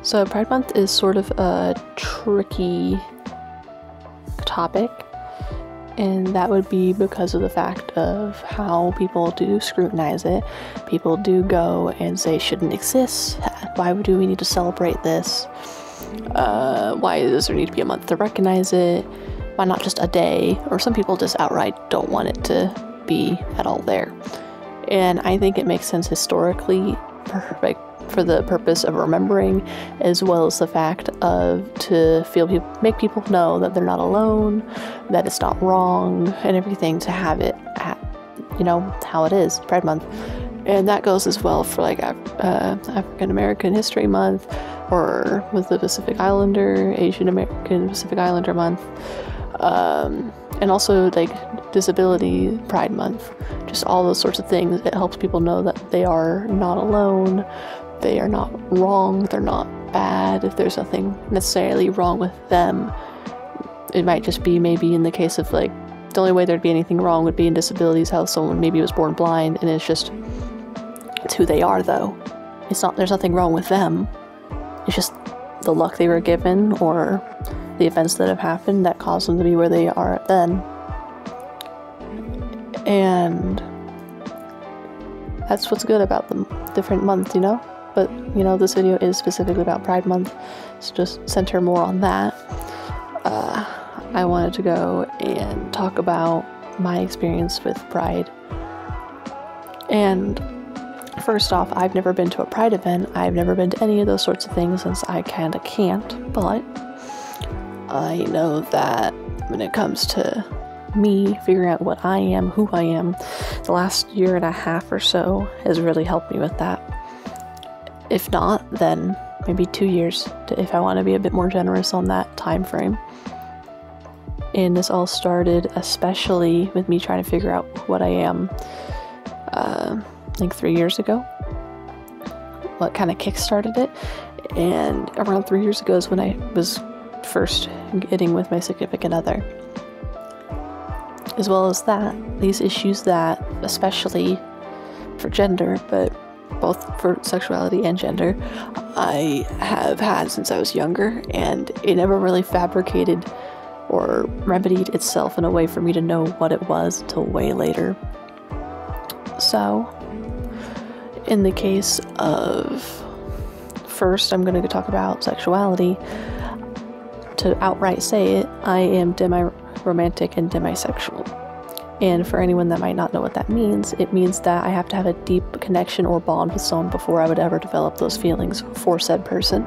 So Pride Month is sort of a tricky topic, and that would be because of the fact of how people do scrutinize it. People do go and say shouldn't exist. Why do we need to celebrate this? Why does there need to be a month to recognize it? Why not just a day? Or some people just outright don't want it to be at all there. And I think it makes sense historically, for the purpose of remembering, as well as the fact of make people know that they're not alone, that it's not wrong, and everything, to have it at, how it is, Pride Month. And that goes as well for like African American History Month, or with the Pacific Islander, Asian American Pacific Islander Month, and also like Disability Pride Month. Just all those sorts of things. It helps people know that they are not alone, they are not wrong, they're not bad. If there's nothing necessarily wrong with them, it might just be maybe in the case of like, the only way there'd be anything wrong would be in disabilities, how someone maybe was born blind, and it's who they are though. There's nothing wrong with them. It's just the luck they were given, or the events that have happened that caused them to be where they are then. And that's what's good about the different months, But, this video is specifically about Pride Month, so just center more on that. I wanted to go and talk about my experience with Pride. And first off, I've never been to a Pride event. I've never been to any of those sorts of things, since I kinda can't, but I know that when it comes to me figuring out what I am, who I am, the last year and a half or so has really helped me with that. If not, then maybe 2 years, if I want to be a bit more generous on that time frame. And this all started especially with me trying to figure out what I am, I think 3 years ago. What kind of kick-started it? And around 3 years ago is when I was first getting with my significant other. As well as that, these issues that, especially for gender, but both for sexuality and gender, I have had since I was younger, and it never really fabricated or remedied itself in a way for me to know what it was until way later. So, in the case of, first I'm going to talk about sexuality. To outright say it, I am demi-romantic and demisexual. And for anyone that might not know what that means, it means that I have to have a deep connection or bond with someone before I would ever develop those feelings for said person.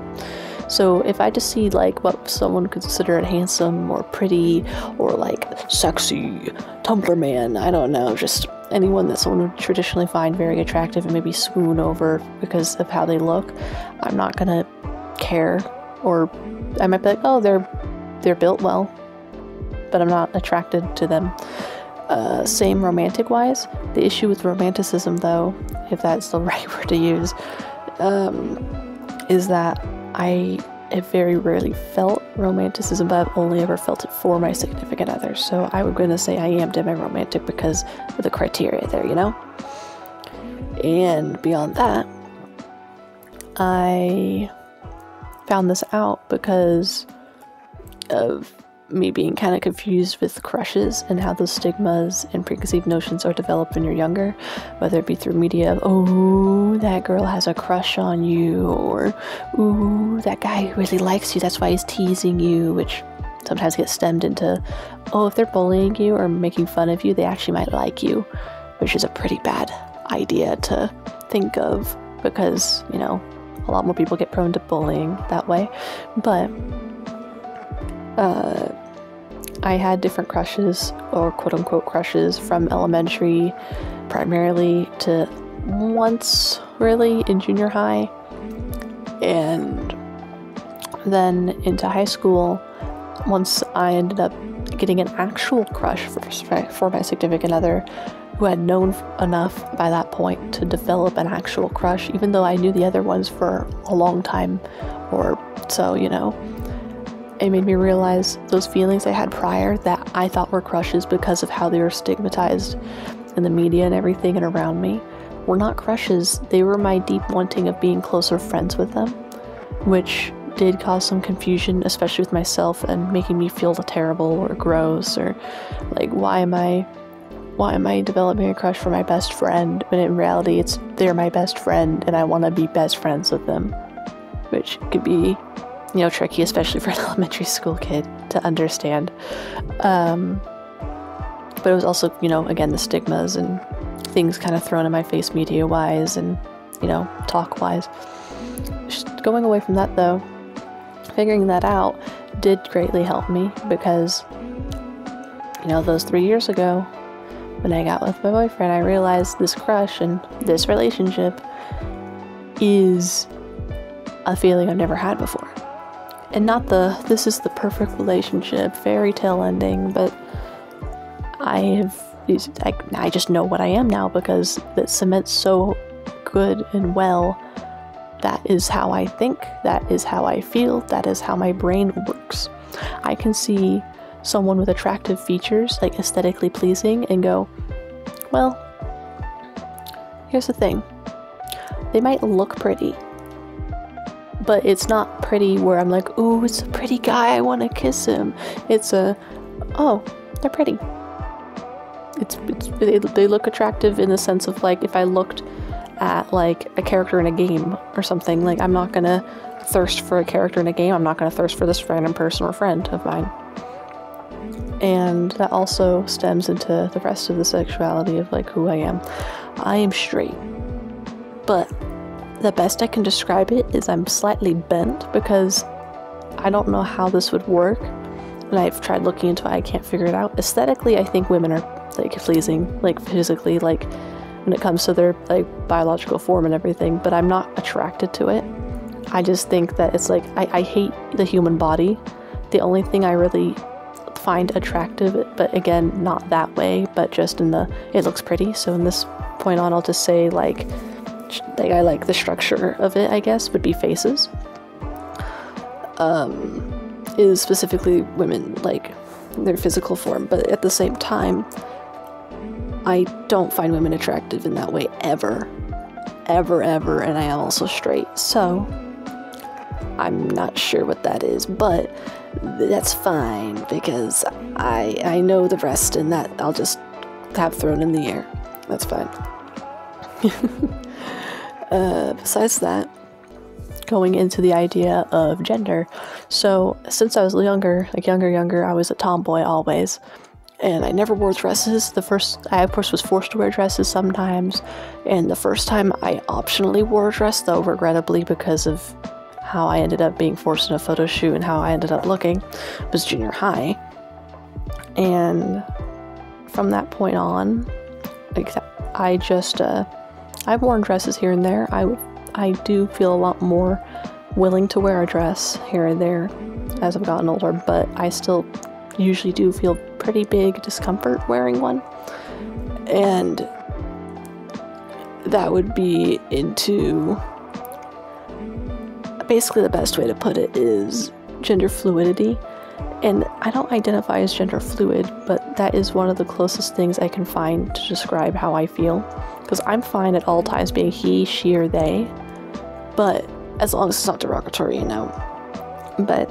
So if I just see like what someone could consider handsome or pretty or like sexy, Tumblr man, I don't know, just anyone that someone would traditionally find very attractive and maybe swoon over because of how they look, I'm not gonna care. Or I might be like, oh, they're built well, but I'm not attracted to them. Same romantic wise. The issue with romanticism, though, if that's the right word to use, is that I have very rarely felt romanticism, but I've only ever felt it for my significant other. So I would going to say I am demi-romantic because of the criteria there, And beyond that, I found this out because of me being kind of confused with crushes and how those stigmas and preconceived notions are developed when you're younger, whether it be through media of, oh, that girl has a crush on you, or, ooh, that guy really likes you, that's why he's teasing you, which sometimes gets stemmed into, oh, if they're bullying you or making fun of you, they actually might like you, which is a pretty bad idea to think of because, a lot more people get prone to bullying that way. But I had different crushes, or quote-unquote crushes, from elementary primarily to once really in junior high, and then into high school once I ended up getting an actual crush for my significant other, who had known enough by that point to develop an actual crush, even though I knew the other ones for a long time or so, It made me realize those feelings I had prior that I thought were crushes because of how they were stigmatized in the media and everything and around me were not crushes. They were my deep wanting of being closer friends with them. which did cause some confusion, especially with myself, and making me feel terrible or gross, or like, why am I developing a crush for my best friend when in reality they're my best friend and I want to be best friends with them, which could be, you know, tricky, especially for an elementary school kid to understand. But it was also, you know, again, the stigmas and things kind of thrown in my face media wise and, you know, talk wise. Just going away from that though, figuring that out did greatly help me, because, you know, those 3 years ago when I got with my boyfriend, I realized this crush and this relationship is a feeling I've never had before. And not this is the perfect relationship, fairy tale ending, but I just know what I am now, because it cements so good and well. That is how I think, that is how I feel, that is how my brain works. I can see someone with attractive features, like aesthetically pleasing, and go, well, here's the thing. They might look pretty, but it's not pretty where I'm like, ooh, it's a pretty guy, I want to kiss him. It's oh, they're pretty. They look attractive in the sense of, like, if I looked at like a character in a game or something, like, I'm not gonna thirst for a character in a game, I'm not gonna thirst for this random person or friend of mine. And that also stems into the rest of the sexuality of like who I am. I am straight, but the best I can describe it is I'm slightly bent, because I don't know how this would work, and I've tried looking into it, I can't figure it out. Aesthetically, I think women are like pleasing, like physically, like when it comes to their like biological form and everything, but I'm not attracted to it. I just think that it's like, I hate the human body. The only thing I really find attractive, but again, not that way, but just in it looks pretty. So in this point on, I'll just say like I like the structure of it, I guess, would be faces. Is specifically women, like their physical form, but at the same time, I don't find women attractive in that way ever, and I am also straight, so I'm not sure what that is, but that's fine, because I know the rest, and that I'll just have thrown in the air. That's fine. Besides that, going into the idea of gender, so since I was younger, I was a tomboy always, and I never wore dresses. I of course was forced to wear dresses sometimes, and the first time I optionally wore a dress, though regrettably because of how I ended up being forced in a photo shoot and how I ended up looking, was junior high. And from that point on, like, I've worn dresses here and there. I do feel a lot more willing to wear a dress here and there as I've gotten older, but I still usually do feel pretty big discomfort wearing one. And that would be into, basically the best way to put it is gender fluidity. And I don't identify as gender fluid, but that is one of the closest things I can find to describe how I feel. Because I'm fine at all times being he, she, or they, but as long as it's not derogatory, you know. But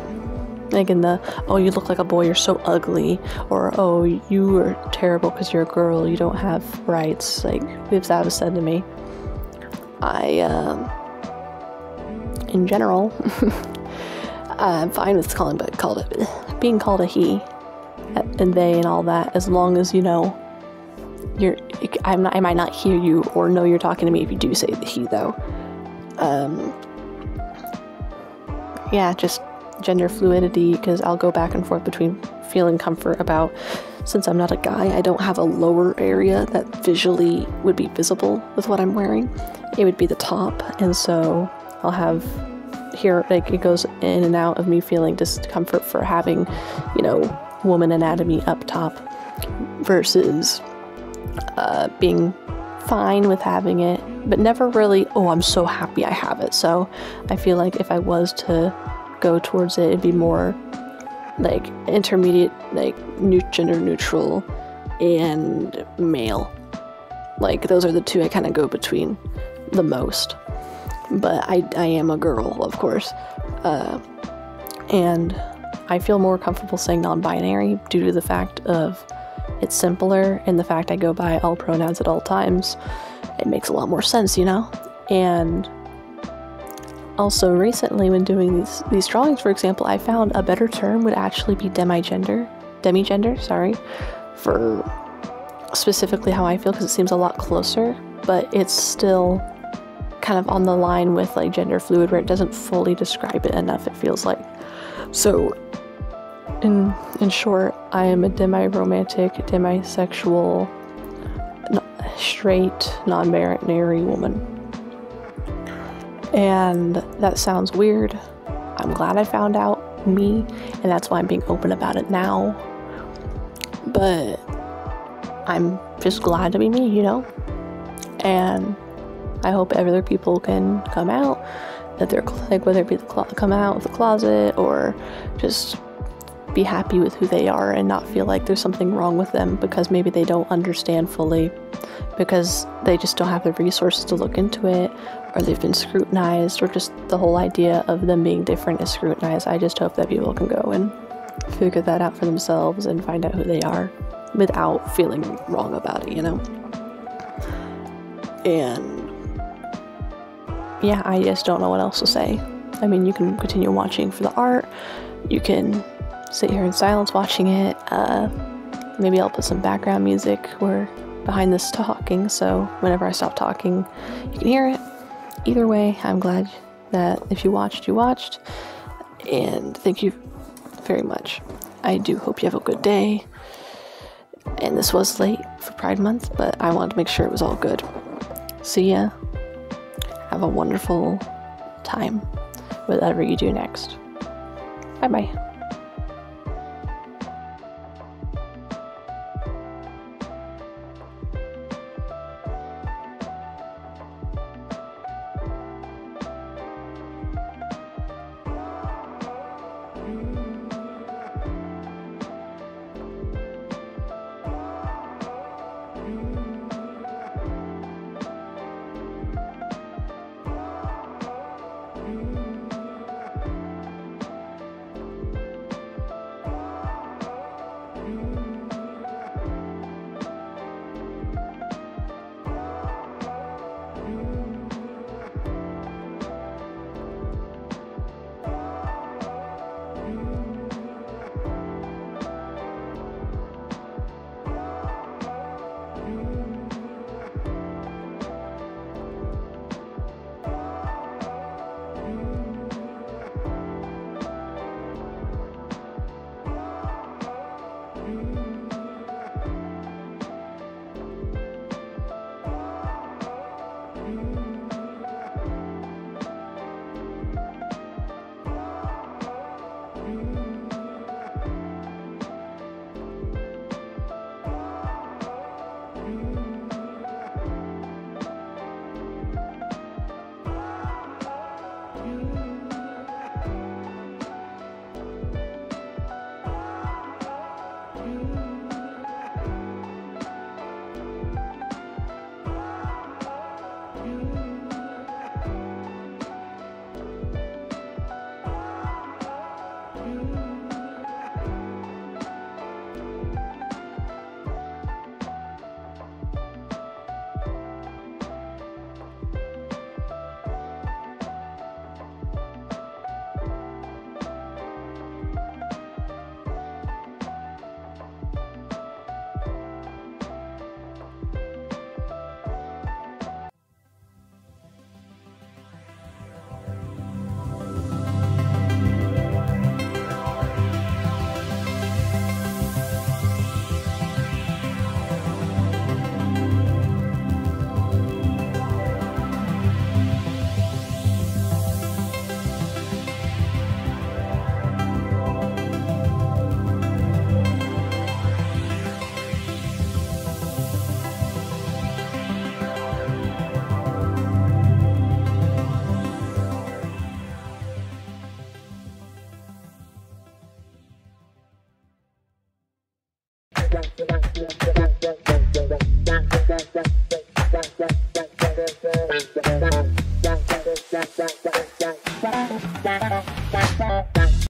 like in the, oh, you look like a boy, you're so ugly, or oh, you are terrible because you're a girl, you don't have rights, like if that was said to me, in general, I'm fine with being called a he and they and all that, as long as, you know, I might not hear you or know you're talking to me if you do say the he, though. Yeah, just gender fluidity, because I'll go back and forth between feeling comfort about, since I'm not a guy, I don't have a lower area that visually would be visible with what I'm wearing. It would be the top, and so I'll have here, like, it goes in and out of me feeling discomfort for having, you know, woman anatomy up top versus being fine with having it, but never really, oh, I'm so happy I have it. So I feel like if I was to go towards it, it'd be more like intermediate, like gender neutral and male. Like those are the two I kind of go between the most. but I am a girl, of course, and I feel more comfortable saying non-binary due to the fact of it's simpler, and the fact I go by all pronouns at all times. It makes a lot more sense, you know? And also recently when doing these drawings, for example, I found a better term would actually be demigender, for specifically how I feel, because it seems a lot closer, but it's still kind of on the line with like gender fluid, where it doesn't fully describe it enough, it feels like. So in short, I am a demi-romantic, demisexual, straight, non-binary woman. And that sounds weird. I'm glad I found out me, and that's why I'm being open about it now. But I'm just glad to be me, you know? And I hope other people can come out, that they're like, whether it be come out of the closet or just be happy with who they are and not feel like there's something wrong with them because maybe they don't understand fully, because they just don't have the resources to look into it, or they've been scrutinized, or just the whole idea of them being different is scrutinized. I just hope that people can go and figure that out for themselves and find out who they are without feeling wrong about it, you know? And yeah, I just don't know what else to say. I mean, you can continue watching for the art, you can sit here in silence watching it. Maybe I'll put some background music or behind this talking, so whenever I stop talking, you can hear it. Either way, I'm glad that if you watched, and thank you very much. I do hope you have a good day. And this was late for Pride Month, but I wanted to make sure it was all good. See ya. Have a wonderful time, whatever you do next. Bye-bye.